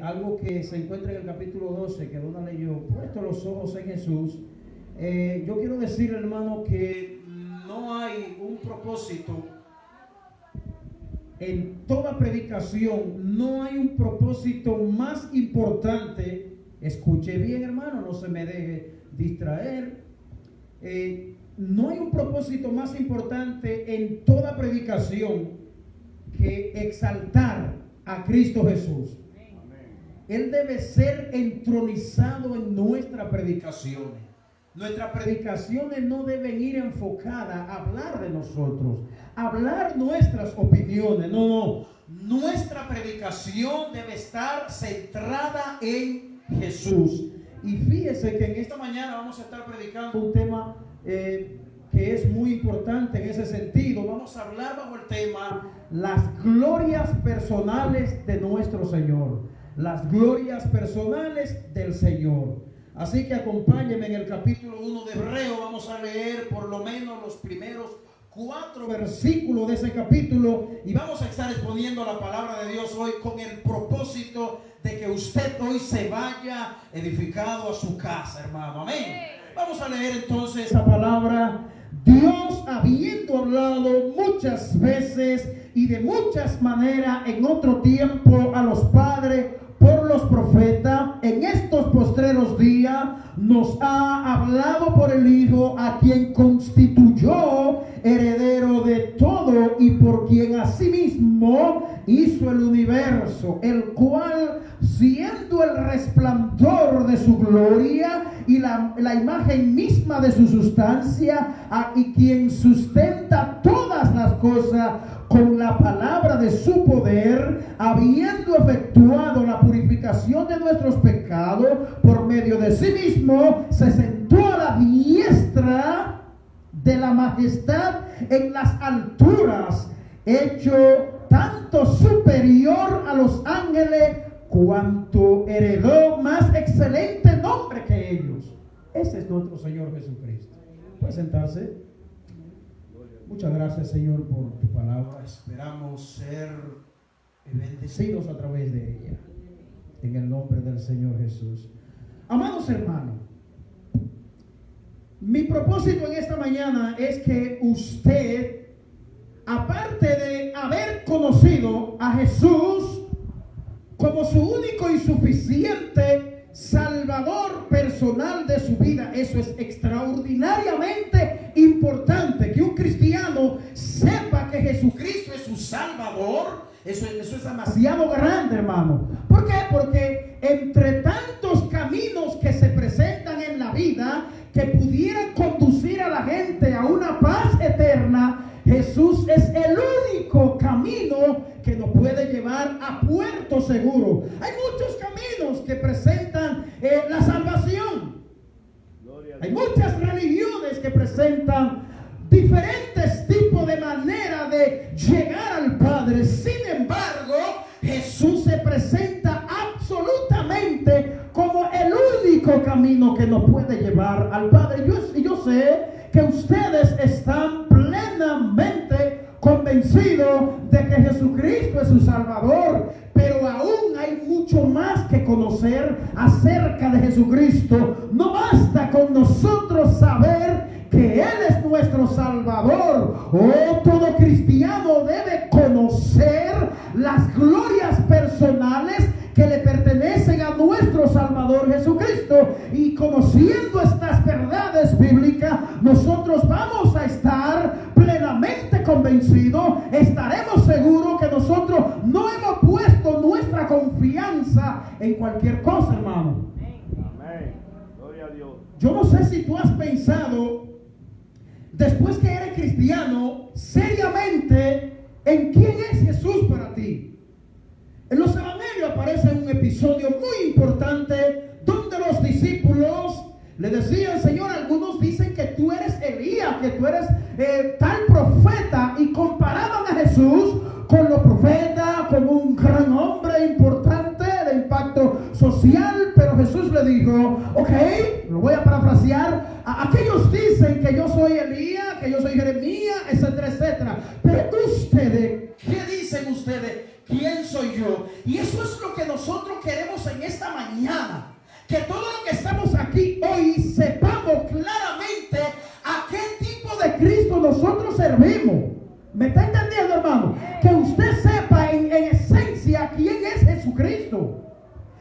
algo que se encuentra en el capítulo 12, que Dona leyó, puesto los ojos en Jesús. Yo quiero decir, hermano, que no hay un propósito en toda predicación, no hay un propósito más importante. Escuche bien, hermano, no se me deje distraer. No hay un propósito más importante en toda predicación que exaltar a Cristo Jesús. Él debe ser entronizado en nuestras predicaciones. Nuestras predicaciones no deben ir enfocadas a hablar de nosotros, a hablar nuestras opiniones. No. Nuestra predicación debe estar centrada en Jesús. Y fíjese que en esta mañana vamos a estar predicando un tema que es muy importante en ese sentido. Vamos a hablar bajo el tema las glorias personales de nuestro Señor. Las glorias personales del Señor. Así que acompáñenme en el capítulo 1 de Hebreo. Vamos a leer por lo menos los primeros 4 versículos de ese capítulo y vamos a estar exponiendo la palabra de Dios hoy con el propósito de que usted hoy se vaya edificado a su casa, hermano. Amén. Vamos a leer entonces esa palabra. Dios, habiendo hablado muchas veces y de muchas maneras en otro tiempo a los padres por los profetas, en estos postreros días nos ha hablado por el Hijo, a quien constituyó heredero de todo y por quien asimismo hizo el universo, el cual, siendo el resplandor de su gloria y la imagen misma de su sustancia, y quien sustenta todas las cosas con la palabra de su poder, habiendo efectuado la purificación de nuestros pecados por medio de sí mismo, se sentó a la diestra de la majestad en las alturas, hecho tanto superior a los ángeles cuanto heredó más excelente nombre que ellos. Ese es nuestro Señor Jesucristo. ¿Puede sentarse? Muchas gracias, Señor, por tu palabra. Esperamos ser bendecidos a través de ella. En el nombre del Señor Jesús. Amados hermanos, mi propósito en esta mañana es que usted, aparte de haber conocido a Jesús como su único y suficiente Salvador personal de su vida, eso es extraordinariamente importante, que un cristiano sepa que Jesucristo es su Salvador. Eso es demasiado grande, hermano. ¿Por qué? Porque entre tantos caminos que se presentan en la vida que pudieran conducir a la gente a una paz eterna, Jesús es el único camino que nos puede llevar a puerto seguro. Hay muchos caminos que presentan la salvación. Hay muchas religiones que presentan diferentes tipos de manera de llegar al Padre. Sin embargo, Jesús se presenta absolutamente como el único camino que nos puede llevar al Padre. Yo sé que ustedes están plenamente convencidos de que Jesucristo es su Salvador, pero aún hay mucho más que conocer acerca de Jesucristo. No basta con nosotros saber que Él es nuestro Salvador. Todo cristiano debe conocer las glorias personales que le pertenecen a nuestro Salvador Jesucristo. Y conociendo estas verdades bíblicas, nosotros vamos a estar plenamente convencidos, estaremos seguros que nosotros no hemos puesto nuestra confianza en cualquier cosa, hermano. Amén. Gloria a Dios. Yo no sé si tú has pensado, después que eres cristiano, seriamente, ¿en quién es Jesús para ti? En los evangelios aparece un episodio muy importante donde los discípulos le decían: Señor, algunos dicen que tú eres Elías, que tú eres tal profeta, y comparaban a Jesús con los profetas, como un gran hombre importante de impacto social. Pero Jesús le dijo: ok, lo voy a parafrasear, aquellos dicen que yo soy Elías, que yo soy Jeremías, etcétera, etcétera, pero ustedes, ¿qué dicen ustedes? ¿Quién soy yo? Y eso es lo que nosotros queremos en esta mañana. Que todo lo que estamos aquí hoy sepamos claramente a qué tipo de Cristo nosotros servimos. ¿Me está entendiendo, hermano? Que usted sepa en esencia quién es Jesucristo.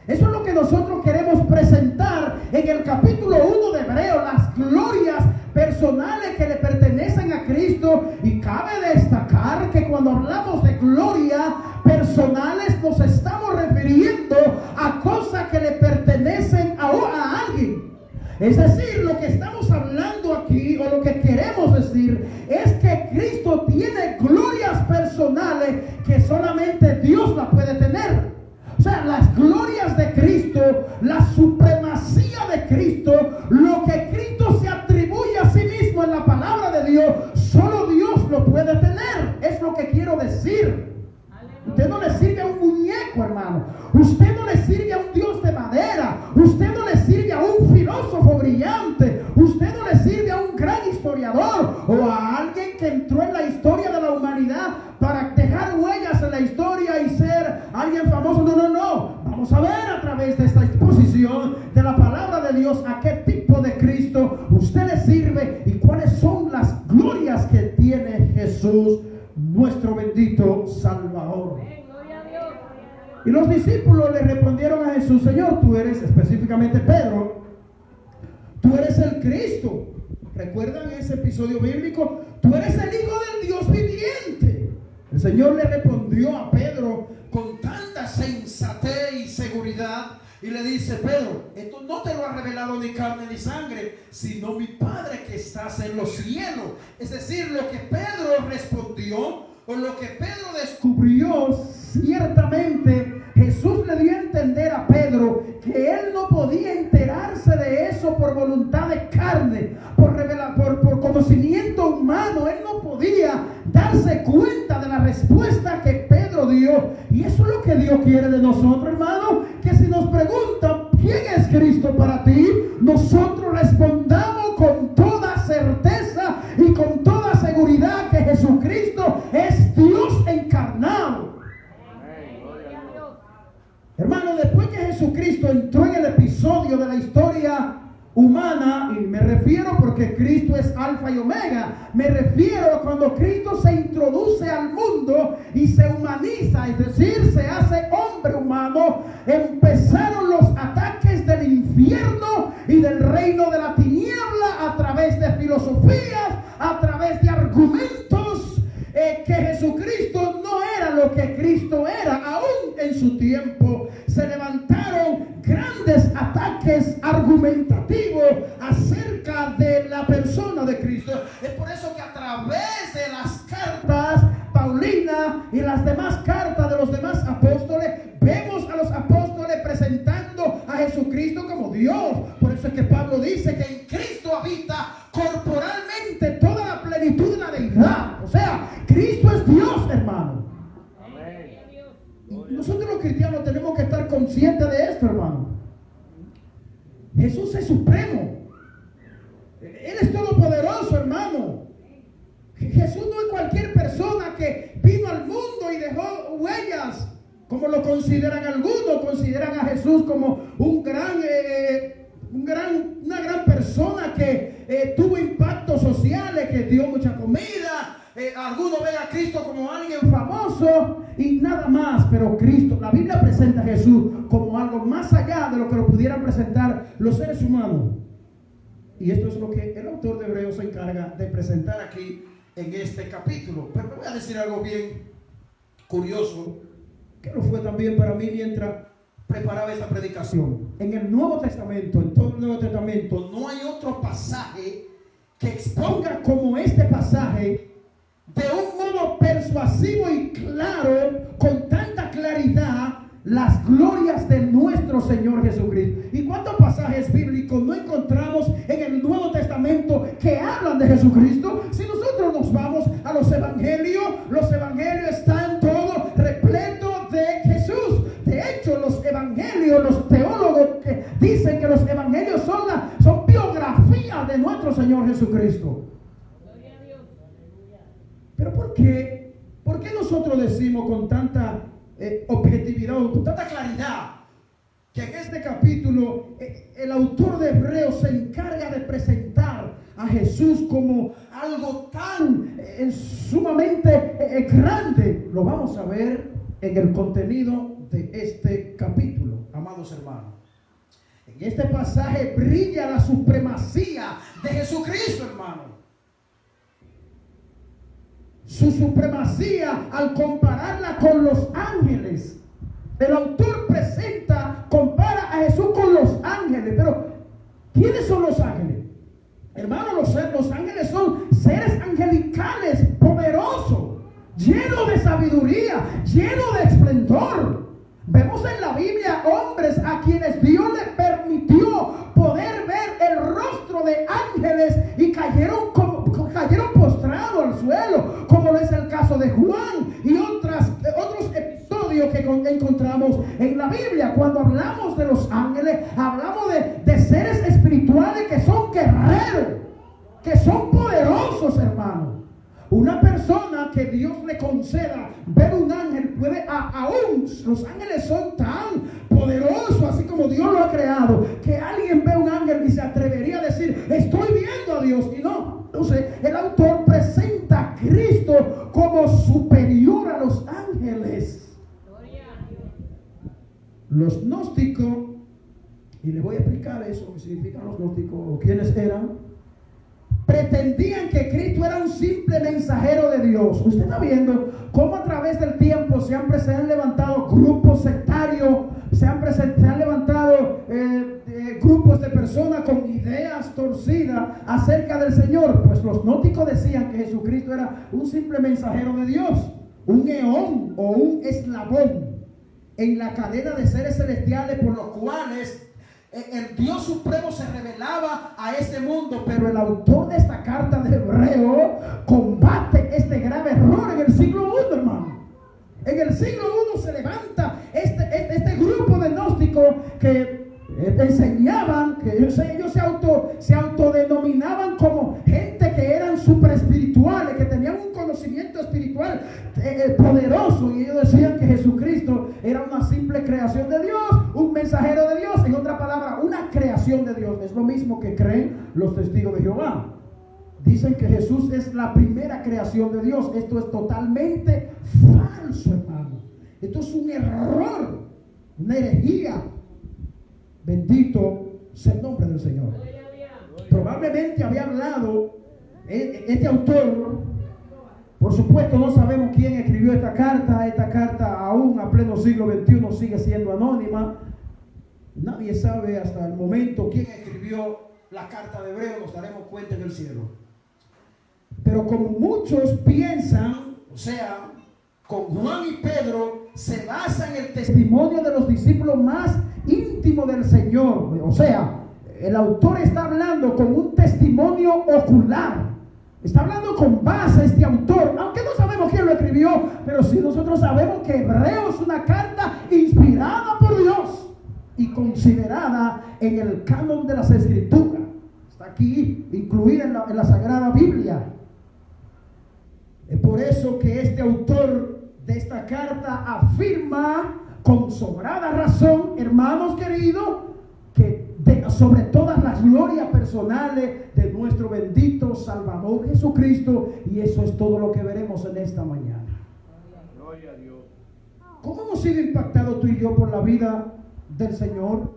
Eso es lo que nosotros queremos presentar en el capítulo 1 de Hebreos, las glorias personales que le pertenecen a Cristo. Y cabe destacar que cuando hablamos de gloria personales nos estamos refiriendo a cosas que le pertenecen a alguien. Es decir, lo que estamos hablando aquí, o lo que queremos decir, es que Cristo tiene glorias personales que solamente Dios las puede tener. O sea, las glorias de Cristo, la supremacía de Cristo, lo que Cristo se atribuye a sí mismo en la palabra de Dios, solo Dios lo puede tener. Es lo que quiero decir. Usted no le sirve a un muñeco, hermano. Usted no le sirve a un Dios de madera. Usted no le sirve a un filósofo brillante. Usted no le sirve a un gran historiador o a alguien que entró en la historia de la humanidad para dejar huellas en la historia y ser alguien famoso. No, no, no. Vamos a ver a través de esta exposición de la palabra de Dios a qué tipo de Cristo usted le sirve y cuáles son las glorias que tiene Jesús, nuestro bendito Salvador. Y los discípulos le respondieron a Jesús: Señor, tú eres, específicamente Pedro, tú eres el Cristo. ¿Recuerdan ese episodio bíblico? Tú eres el Hijo del Dios viviente. El Señor le respondió a Pedro con tanta sensatez y seguridad y le dice: Pedro, esto no te lo ha revelado ni carne ni sangre, sino mi Padre que estás en los cielos. Es decir, lo que Pedro respondió, o lo que Pedro descubrió, ciertamente Jesús le dio a entender a Pedro que él no podía enterarse de eso por voluntad de carne, por conocimiento humano. Él no podía darse cuenta de la respuesta que Pedro dio. Y eso es lo que Dios quiere de nosotros, hermano, que si nos preguntan ¿quién es Cristo para ti?, nosotros respondamos con toda certeza y con toda seguridad que Jesucristo es Dios encarnado. Hermano, después que Jesucristo entró en el episodio de la historia humana, y me refiero porque Cristo es alfa y omega, me refiero a cuando Cristo se introduce al mundo y se humaniza, es decir, se hace hombre humano, empezaron los ataques del infierno y del reino de la tiniebla a través de filosofías, a través de argumentos, que Jesucristo no era lo que Cristo era. Aún en su tiempo se levantaron grandes ataques argumentativos acerca de la persona de Cristo. Es por eso que a través de las cartas paulinas y las demás cartas de los demás apóstoles, vemos a los apóstoles presentando a Jesucristo como Dios. Por eso es que Pablo dice que en Cristo habita corporalmente toda la plenitud de la deidad. O sea, Cristo es Dios, hermano. Y nosotros los cristianos tenemos que estar conscientes de esto, hermano. Jesús es supremo. Él es todopoderoso, hermano. Jesús no es cualquier persona que vino al mundo y dejó huellas, como lo consideran algunos. Consideran a Jesús como una gran persona que tuvo impactos sociales, que dio mucha comida. Algunos ven a Cristo como alguien famoso y nada más, pero Cristo, la Biblia presenta a Jesús como algo más allá de lo que lo pudieran presentar los seres humanos. Y esto es lo que el autor de Hebreos se encarga de presentar aquí en este capítulo. Pero me voy a decir algo bien curioso, que lo fue también para mí mientras preparaba esta predicación. En el Nuevo Testamento, en todo el Nuevo Testamento, no hay otro pasaje que exponga como este pasaje de un modo persuasivo y claro, con tanta claridad, las glorias de nuestro Señor Jesucristo. ¿Y cuántos pasajes bíblicos no encontramos en el Nuevo Testamento que hablan de Jesucristo? Si nosotros nos vamos a los evangelios están todos repletos de Jesús. De hecho, los evangelios, los teólogos que dicen que los evangelios son biografías de nuestro Señor Jesucristo. Pero ¿por qué nosotros decimos con tanta objetividad, con tanta claridad, que en este capítulo el autor de Hebreos se encarga de presentar a Jesús como algo tan sumamente grande. Lo vamos a ver en el contenido de este capítulo, amados hermanos. En este pasaje brilla la supremacía de Jesucristo, hermano. Su supremacía al compararla con los ángeles. El autor compara a Jesús con los ángeles. Pero ¿quiénes son los ángeles? Hermano, los ángeles son seres angelicales, poderosos, llenos de sabiduría, llenos de esplendor. Vemos en la Biblia hombres a quienes Dios les permitió poder ver el rostro de ángeles y cayeron postrados al suelo, como es el caso de Juan y otros episodios que encontramos en la Biblia. Cuando hablamos de los ángeles, hablamos de seres espirituales que son guerreros, que son poderosos, hermano. Una persona que Dios le conceda ver un ángel puede, aún los ángeles son tan poderosos, así como Dios lo ha creado, que alguien ve un ángel y se atrevería a decir, estoy viendo a Dios, y no. Entonces el autor presenta a Cristo como superior a los ángeles. Los gnósticos, y le voy a explicar eso, qué significan los gnósticos, o quiénes eran, pretendían que Cristo era un simple mensajero de Dios. Usted está viendo cómo a través del tiempo siempre se han levantado grupos sectarios, se han levantado grupos de personas con ideas torcidas acerca del Señor. Pues los gnósticos decían que Jesucristo era un simple mensajero de Dios, un eón o un eslabón en la cadena de seres celestiales por los cuales el Dios Supremo se revelaba a este mundo. Pero el autor de esta carta de Hebreo combate este grave error en el siglo I, hermano. En el siglo I se levanta este grupo de gnósticos que enseñaban, que ellos se autodenominaban como gente que eran super espirituales, que tenían un conocimiento espiritual poderoso, y ellos decían que Jesucristo era una simple creación de Dios, un mensajero de Dios, en otra palabra, una creación de Dios. Es lo mismo que creen los testigos de Jehová. Dicen que Jesús es la primera creación de Dios. Esto es totalmente falso, hermano. Esto es un error, una herejía. Bendito sea el nombre del Señor. Probablemente había hablado este autor. Por supuesto no sabemos quién escribió esta carta. Esta carta aún a pleno siglo XXI sigue siendo anónima. Nadie sabe hasta el momento quién escribió la carta de Hebreo. Nos daremos cuenta en el cielo. Pero como muchos piensan, o sea, con Juan y Pedro se basa en el testimonio de los discípulos más íntimos del Señor. O sea, el autor está hablando con un testimonio ocular. Está hablando con base este autor, aunque no sabemos quién lo escribió, pero sí nosotros sabemos que Hebreo es una carta inspirada por Dios y considerada en el canon de las Escrituras. Está aquí incluida en la Sagrada Biblia. Es por eso que este autor de esta carta afirma con sobrada razón, hermanos queridos, que sobre todas las glorias personales de nuestro bendito Salvador Jesucristo, y eso es todo lo que veremos en esta mañana. Gloria a Dios. ¿Cómo hemos sido impactados tú y yo por la vida del Señor?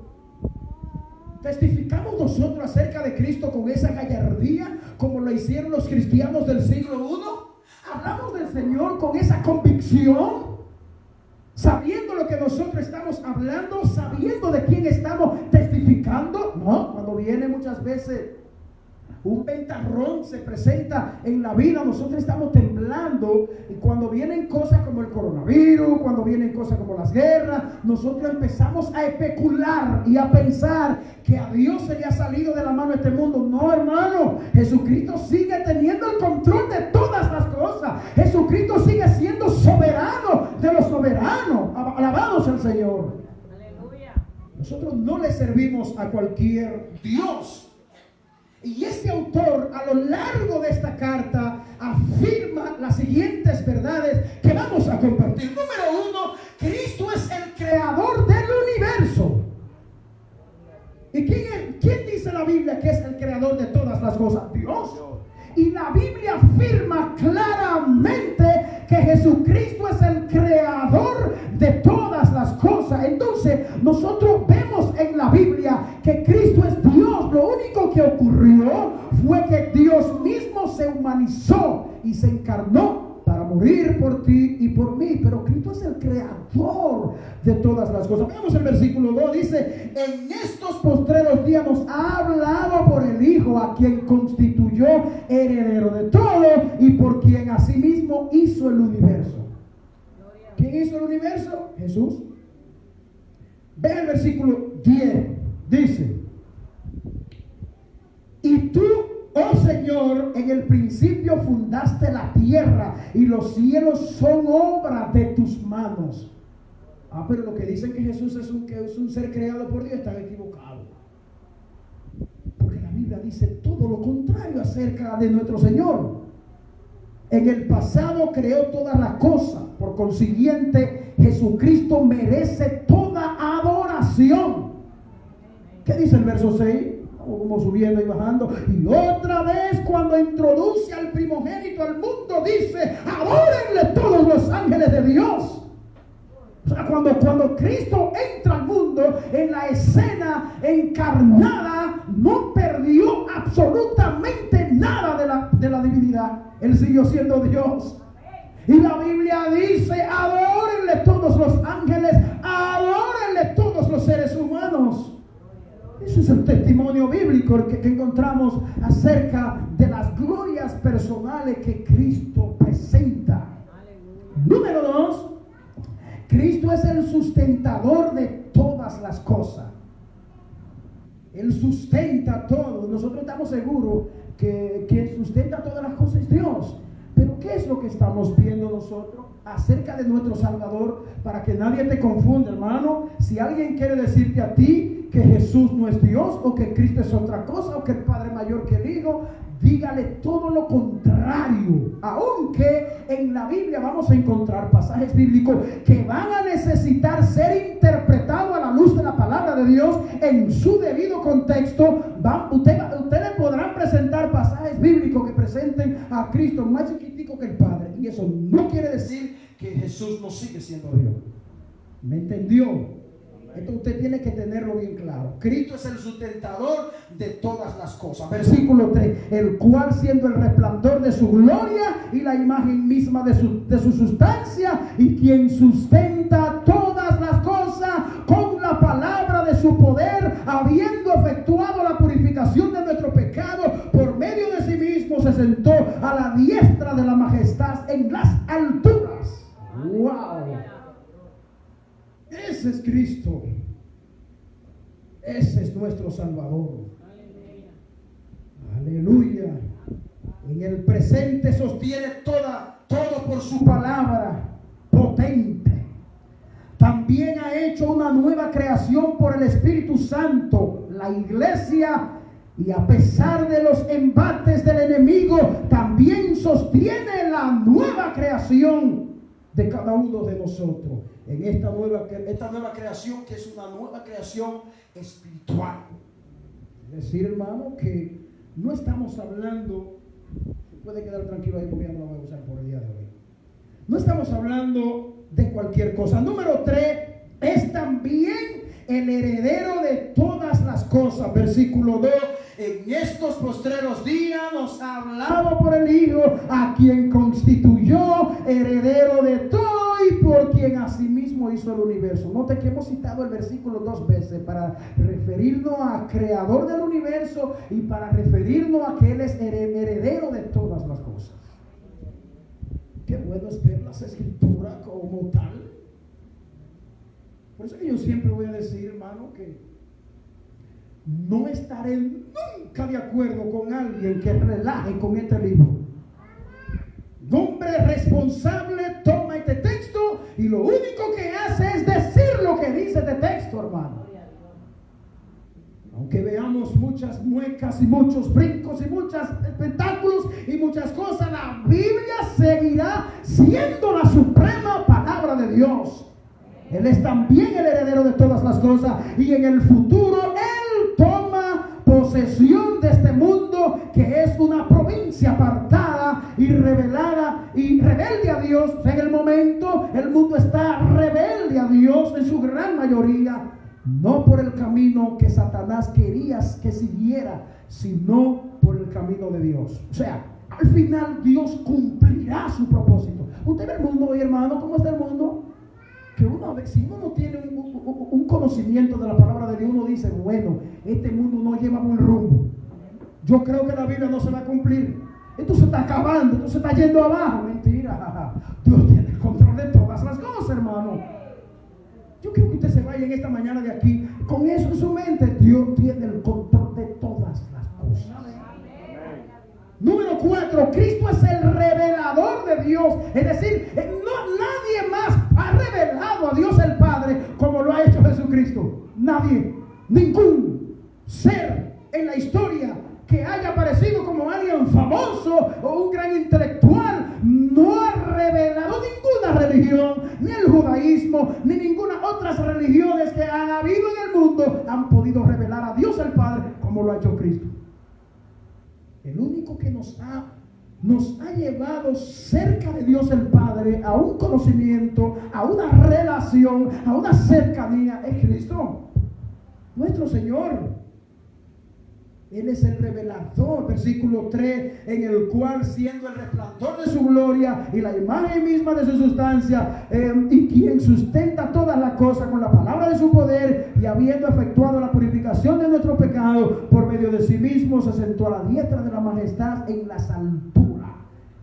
¿Testificamos nosotros acerca de Cristo con esa gallardía como lo hicieron los cristianos del siglo I? ¿Hablamos del Señor con esa convicción? Sabiendo lo que nosotros estamos hablando, sabiendo de quién estamos testificando. No, cuando viene muchas veces un ventarrón se presenta en la vida, nosotros estamos temblando, y cuando vienen cosas como el coronavirus, cuando vienen cosas como las guerras, nosotros empezamos a especular y a pensar que a Dios se le ha salido de la mano este mundo. No, hermano, Jesucristo sigue teniendo el control de todas las cosas. Jesucristo sigue siendo soberano de los soberanos. Alabados el Señor. Aleluya. Nosotros no le servimos a cualquier Dios. Y este autor a lo largo de esta carta afirma las siguientes verdades que vamos a compartir. Número uno, Cristo es el creador del universo. ¿Y quién dice la Biblia que es el creador de todas las cosas? Dios. Y la Biblia afirma claramente que Jesucristo es el creador de todas las cosas. Entonces nosotros vemos en la Biblia que Cristo es Dios. Lo único que ocurrió fue que Dios mismo se humanizó y se encarnó para morir por ti y por mí. Pero Cristo es el creador de todas las cosas. Veamos el versículo 2. Dice: en estos postreros días nos ha hablado por el Hijo, a quien constituyó heredero de todo y por quien asimismo hizo el universo. ¿Quién hizo el universo? Jesús. Ve el versículo 10. Dice: y tú, oh Señor, en el principio fundaste la tierra y los cielos son obra de tus manos. Pero lo que dicen que Jesús es un ser creado por Dios están equivocados. Porque la Biblia dice todo lo contrario acerca de nuestro Señor. En el pasado creó todas las cosas. Por consiguiente, Jesucristo merece toda adoración. ¿Qué dice el verso 6? Como subiendo y bajando. Y otra vez, cuando introduce al primogénito al mundo, dice: adórenle todos los ángeles de Dios. O sea, cuando Cristo entra al mundo en la escena encarnada, no perdió absolutamente nada de la divinidad. Él siguió siendo Dios. Y la Biblia dice: adórenle todos los ángeles, adórenle todos los seres humanos. Ese es el testimonio bíblico que encontramos acerca de las glorias personales que Cristo presenta. Número 2, Cristo es el sustentador de todas las cosas. Él sustenta todo. Nosotros estamos seguros que quien sustenta todas las cosas es Dios. Pero ¿qué es lo que estamos viendo nosotros acerca de nuestro Salvador? Para que nadie te confunda, hermano. Si alguien quiere decirte a ti que Jesús no es Dios, o que Cristo es otra cosa, o que el Padre mayor que el Hijo, dígale todo lo contrario. Aunque en la Biblia vamos a encontrar pasajes bíblicos que van a necesitar ser interpretados a la luz de la palabra de Dios en su debido contexto. Ustedes podrán presentar pasajes bíblicos que presenten a Cristo más chiquitico que el Padre, y eso no quiere decir que Jesús no sigue siendo Dios. ¿Me entendió? Esto usted tiene que tenerlo bien claro. Cristo es el sustentador de todas las cosas. Versículo 3: el cual, siendo el resplandor de su gloria y la imagen misma de su sustancia, y quien sustenta todas las cosas con la palabra de su poder, habiendo efectuado la purificación de nuestro pecado, por medio de sí mismo se sentó a la diestra de la majestad en las alturas. ¡Wow! Ese es Cristo. Ese es nuestro Salvador. Aleluya. En el presente sostiene todo por su palabra potente. También ha hecho una nueva creación por el Espíritu Santo, la iglesia, y a pesar de los embates del enemigo, también sostiene la nueva creación de cada uno de nosotros. En esta nueva creación, que es una nueva creación espiritual. Es decir, hermano, que no estamos hablando, se puede quedar tranquilo ahí porque ya no lo voy a usar por el día de hoy. No estamos hablando de cualquier cosa. Número 3, es también el heredero de todas las cosas. Versículo 2: en estos postreros días nos ha hablado por el Hijo, a quien constituyó heredero de todo y por quien asimismo hizo el universo. Note que hemos citado el versículo 2 veces para referirnos al creador del universo y para referirnos a que Él es heredero de todas las cosas. Qué bueno es ver las escrituras como tal. Por eso que yo siempre voy a decir, hermano, que no estaré nunca de acuerdo con alguien que relaje con este libro. Hombre responsable toma este texto y lo único que hace es decir lo que dice este texto, hermano. Aunque veamos muchas muecas y muchos brincos y muchos espectáculos y muchas cosas, la Biblia seguirá siendo la suprema palabra de Dios. Él es también el heredero de todas las cosas, y en el futuro Él toma posesión de este mundo, que es una provincia apartada y revelada y rebelde a Dios. En el momento el mundo está rebelde a Dios en su gran mayoría, no por el camino que Satanás quería que siguiera, sino por el camino de Dios. O sea, al final Dios cumplirá su propósito. Usted ve el mundo hoy, hermano, ¿cómo está el mundo? Que uno, si uno no tiene un conocimiento de la palabra de Dios, uno dice, bueno, este mundo no lleva buen rumbo. Yo creo que la Biblia no se va a cumplir. Esto se está acabando, esto se está yendo abajo. Mentira. Dios tiene el control de todas las cosas, hermano. Yo quiero que usted se vaya en esta mañana de aquí con eso en su mente. Dios tiene el control de todas las cosas. Número 4, Cristo es el revelador de Dios. Es decir, nadie más ha revelado a Dios el Padre como lo ha hecho Jesucristo. Nadie, ningún ser en la historia que haya aparecido como alguien famoso o un gran intelectual no ha revelado ninguna religión, ni el judaísmo, ni ninguna otras religiones que han habido en el mundo han podido revelar a Dios el Padre como lo ha hecho Cristo. El único que nos ha llevado cerca de Dios el Padre, a un conocimiento, a una relación, a una cercanía, es Cristo, nuestro Señor. Él es el revelador, versículo 3, en el cual, siendo el resplandor de su gloria y la imagen misma de su sustancia, y quien sustenta todas las cosas con la palabra de su poder, y habiendo efectuado la purificación de nuestro pecado por medio de sí mismo, se sentó a la diestra de la majestad en las alturas.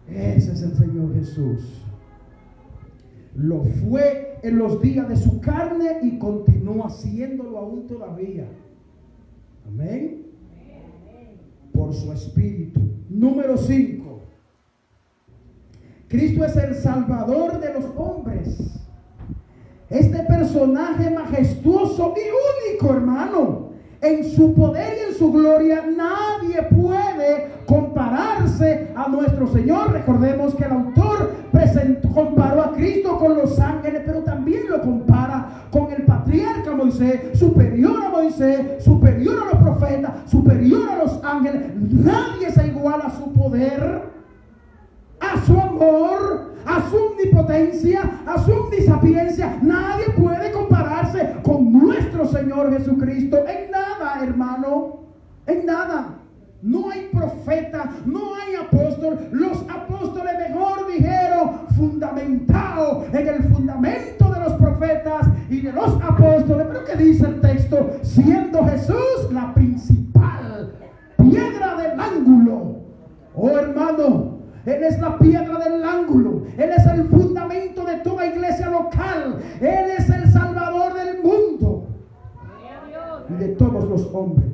Ese es el Señor Jesús. Lo fue en los días de su carne y continúa haciéndolo aún todavía. Amén. Por su espíritu. Número 5, Cristo es el Salvador de los hombres. Este personaje majestuoso y único, hermano, en su poder y en su gloria, nadie puede compararse a nuestro Señor. Recordemos que el autor comparó a Cristo con los ángeles, pero también lo compara con el patriarca Moisés, superior a Moisés, superior a los profetas, superior a los ángeles. Nadie se iguala a su poder, a su amor, a su omnipotencia, a su omnisapiencia. Nadie puede compararse con nuestro Señor Jesucristo en nada, hermano, en nada. No hay profeta, no hay apóstol. Los apóstoles mejor dijeron, fundamentado en el fundamento de los profetas y de los apóstoles. Pero ¿qué dice el texto? Siendo Jesús la principal piedra del ángulo. Oh, hermano, Él es la piedra del ángulo. Él es el fundamento de toda iglesia local. Él es el Salvador del mundo y de todos los hombres.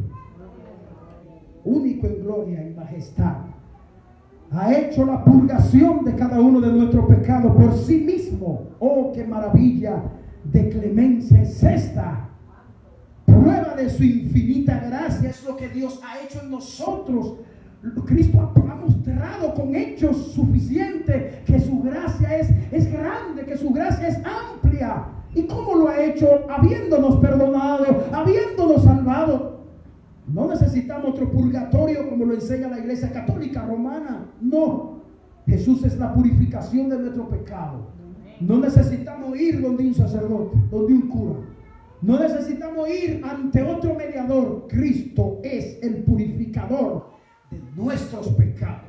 Único en gloria y majestad. Ha hecho la purgación de cada uno de nuestros pecados por sí mismo. Oh, qué maravilla de clemencia es esta. Prueba de su infinita gracia es lo que Dios ha hecho en nosotros. Cristo ha mostrado con hechos suficientes que su gracia es grande, que su gracia es amplia. ¿Y cómo lo ha hecho? Habiéndonos perdonado, habiéndonos salvado. No necesitamos otro purgatorio como lo enseña la Iglesia Católica Romana. No. Jesús es la purificación de nuestro pecado. No necesitamos ir donde un sacerdote, donde un cura. No necesitamos ir ante otro mediador. Cristo es el purificador de nuestros pecados.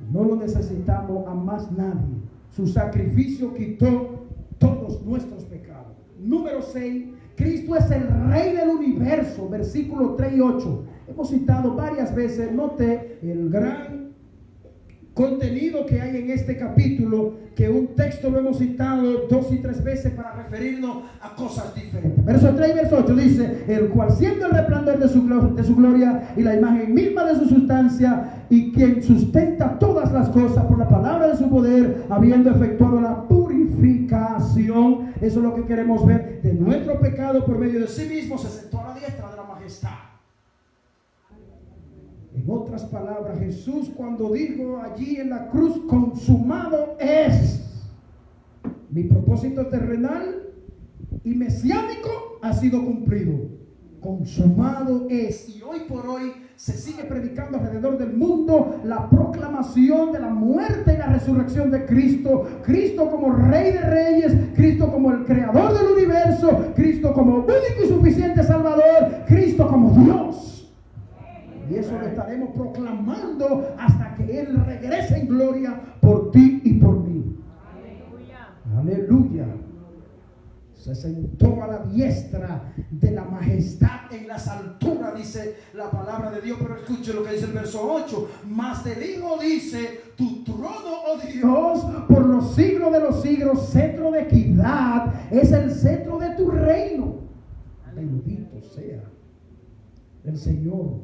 No lo necesitamos a más nadie. Su sacrificio quitó todos nuestros pecados. Número 6. Cristo es el Rey del universo, versículos 3 y 8. Hemos citado varias veces, note el gran contenido que hay en este capítulo, que un texto lo hemos citado 2 y 3 veces para referirnos a cosas diferentes. Verso 3 y verso 8 dice, el cual siendo el resplandor de su gloria y la imagen misma de su sustancia, y quien sustenta todas las cosas por la palabra de su poder, habiendo efectuado la purificación. Eso es lo que queremos ver, de nuestro pecado por medio de sí mismo, se sentó a la diestra de la majestad. En otras palabras, Jesús cuando dijo allí en la cruz, consumado es, Mi propósito terrenal y mesiánico ha sido cumplido. Consumado es. Y hoy por hoy se sigue predicando alrededor del mundo la proclamación de la muerte y la resurrección de Cristo. Cristo como Rey de Reyes, Cristo como el Creador del universo, Cristo como único y suficiente Salvador, Cristo como Dios. Y eso lo estaremos proclamando hasta que Él regrese en gloria por ti y por mí. Aleluya. Se sentó a la diestra de la majestad en las alturas, dice la palabra de Dios. Pero escuche lo que dice el verso 8. Mas del Hijo dice: tu trono, oh Dios, por los siglos de los siglos, cetro de equidad es el cetro de tu reino. Bendito sea el Señor.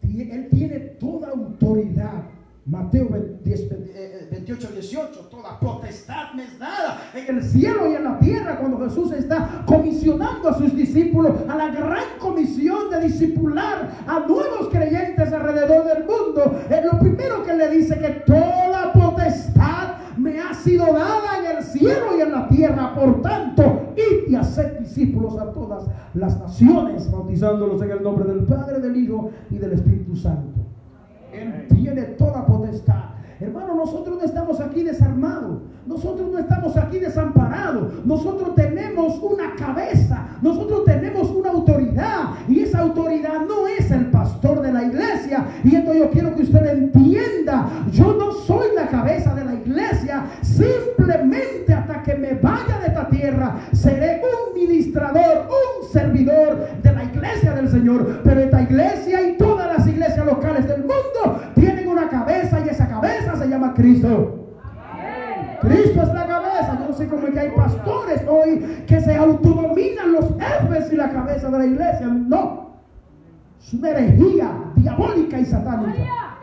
Él tiene toda autoridad. Mateo 28, 18, toda potestad me es dada en el cielo y en la tierra. Cuando Jesús está comisionando a sus discípulos a la gran comisión de discipular a nuevos creyentes alrededor del mundo, es lo primero que le dice: que toda potestad me ha sido dada en el cielo y en la tierra. Por tanto, id y haced discípulos a todas las naciones, bautizándolos en el nombre del Padre, del Hijo y del Espíritu Santo. Él tiene toda potestad. Hermano, nosotros no estamos aquí desarmados. Nosotros no estamos aquí desamparados. Nosotros tenemos una cabeza. Nosotros tenemos una autoridad. Y esa autoridad no es el pastor de la iglesia. Y esto yo quiero que usted entienda. Yo no soy la cabeza de la iglesia. Simplemente hasta que me vaya de esta tierra, seré un ministrador, un servidor de la iglesia del Señor. Pero esta iglesia y todas las iglesias locales del mundo tienen una cabeza, y esa cabeza se llama Cristo. Cristo es la cabeza. Yo no sé cómo es que hay pastores hoy que se autodominan los jefes y la cabeza de la iglesia. No, es una herejía diabólica y satánica.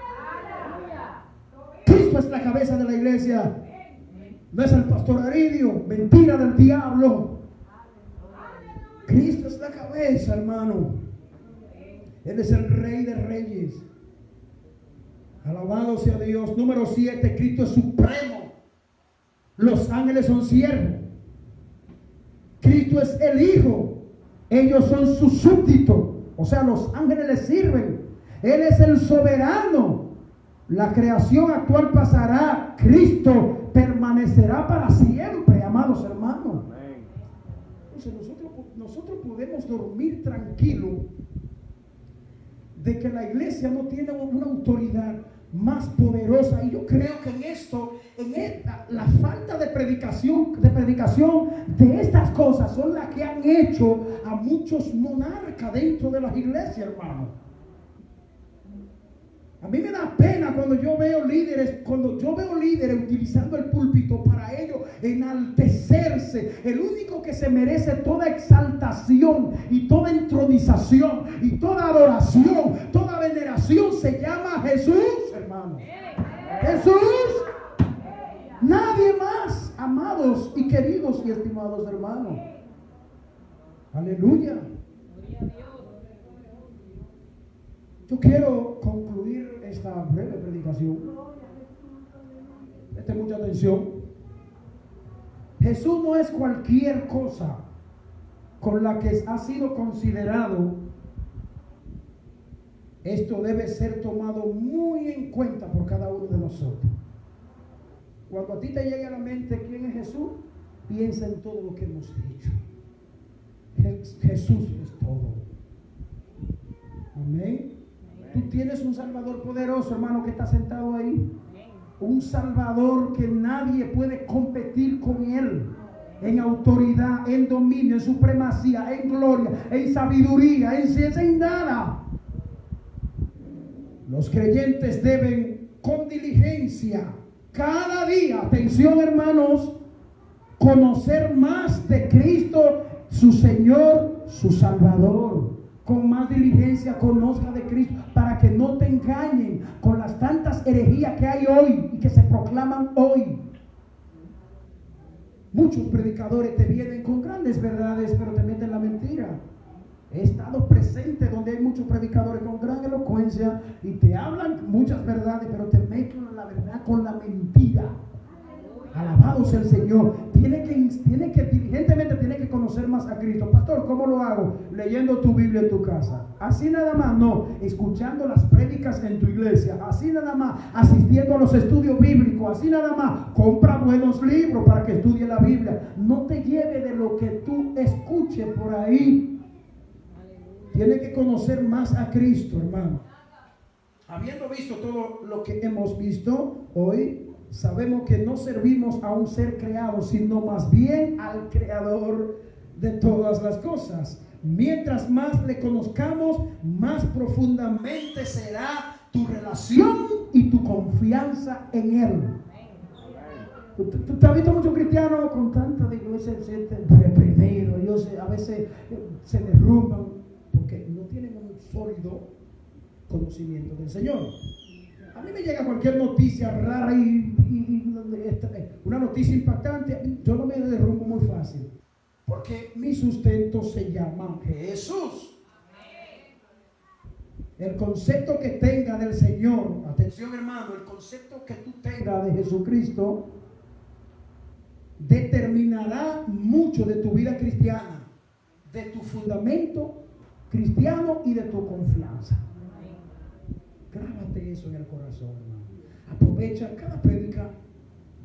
Cristo es la cabeza de la iglesia. No es el pastor Aridio, mentira del diablo. Cristo es la cabeza, hermano. Él es el Rey de Reyes. Alabado sea Dios. Número 7, Cristo es supremo. Los ángeles son siervos. Cristo es el Hijo. Ellos son sus súbditos. O sea, los ángeles le sirven. Él es el soberano. La creación actual pasará. Cristo permanecerá para siempre, amados hermanos. Entonces nosotros podemos dormir tranquilos de que la iglesia no tiene una autoridad más poderosa. Y yo creo que en esto, la falta de predicación de estas cosas son las que han hecho a muchos monarcas dentro de las iglesias, hermano. A mí me da pena cuando yo veo líderes utilizando el púlpito para ellos enaltecerse. El único que se merece toda exaltación y toda entronización y toda adoración, toda veneración, se llama Jesús, hermano. Jesús. Nadie más, amados y queridos y estimados hermanos. Aleluya. Yo quiero concluir esta breve predicación. Presten mucha atención. Jesús no es cualquier cosa con la que ha sido considerado. Esto debe ser tomado muy en cuenta por cada uno de nosotros. Cuando a ti te llegue a la mente quién es Jesús, piensa en todo lo que hemos dicho. Jesús es todo. Amén. Tú tienes un Salvador poderoso, hermano, que está sentado ahí. Un Salvador que nadie puede competir con Él. En autoridad, en dominio, en supremacía, en gloria, en sabiduría, en ciencia, en nada. Los creyentes deben con diligencia cada día, atención hermanos, conocer más de Cristo, su Señor, su Salvador. Con más diligencia conozca de Cristo, para que no te engañen con las tantas herejías que hay hoy y que se proclaman hoy. Muchos predicadores te vienen con grandes verdades, pero te meten la mentira. He estado presente donde hay muchos predicadores con gran elocuencia y te hablan muchas verdades, pero te mezclan la verdad con la mentira. Alabado Alabado sea el Señor. Diligentemente tiene que conocer más a Cristo. Pastor, ¿cómo lo hago? Leyendo tu Biblia en tu casa. Así nada más, no. Escuchando las prédicas en tu iglesia. Así nada más. Asistiendo a los estudios bíblicos. Así nada más. Compra buenos libros para que estudie la Biblia. No te lleve de lo que tú escuches por ahí. Tiene que conocer más a Cristo, hermano. Habiendo visto todo lo que hemos visto hoy, sabemos que no servimos a un ser creado, sino más bien al creador de todas las cosas. Mientras más le conozcamos, más profundamente será tu relación y tu confianza en Él. ¿Tú has visto muchos cristianos con tanta iglesia se sienten reprimidos? Ellos a veces se derrumban porque no tienen un sólido conocimiento del Señor. A mí me llega cualquier noticia rara y una noticia impactante, yo no me derrumbo muy fácil, porque mi sustento se llama Jesús. El concepto que tenga del Señor, atención hermano, el concepto que tú tengas de Jesucristo determinará mucho de tu vida cristiana, de tu fundamento cristiano y de tu confianza. Grábate eso en el corazón, hermano. Aprovecha cada prédica,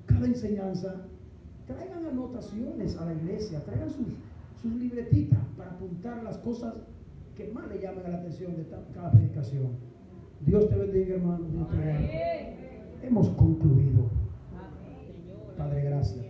cada enseñanza. Traigan anotaciones a la iglesia, traigan sus libretitas para apuntar las cosas que más le llaman la atención de cada predicación. Dios te bendiga, hermano. Dios te bendiga. Hemos concluido. Padre, gracias.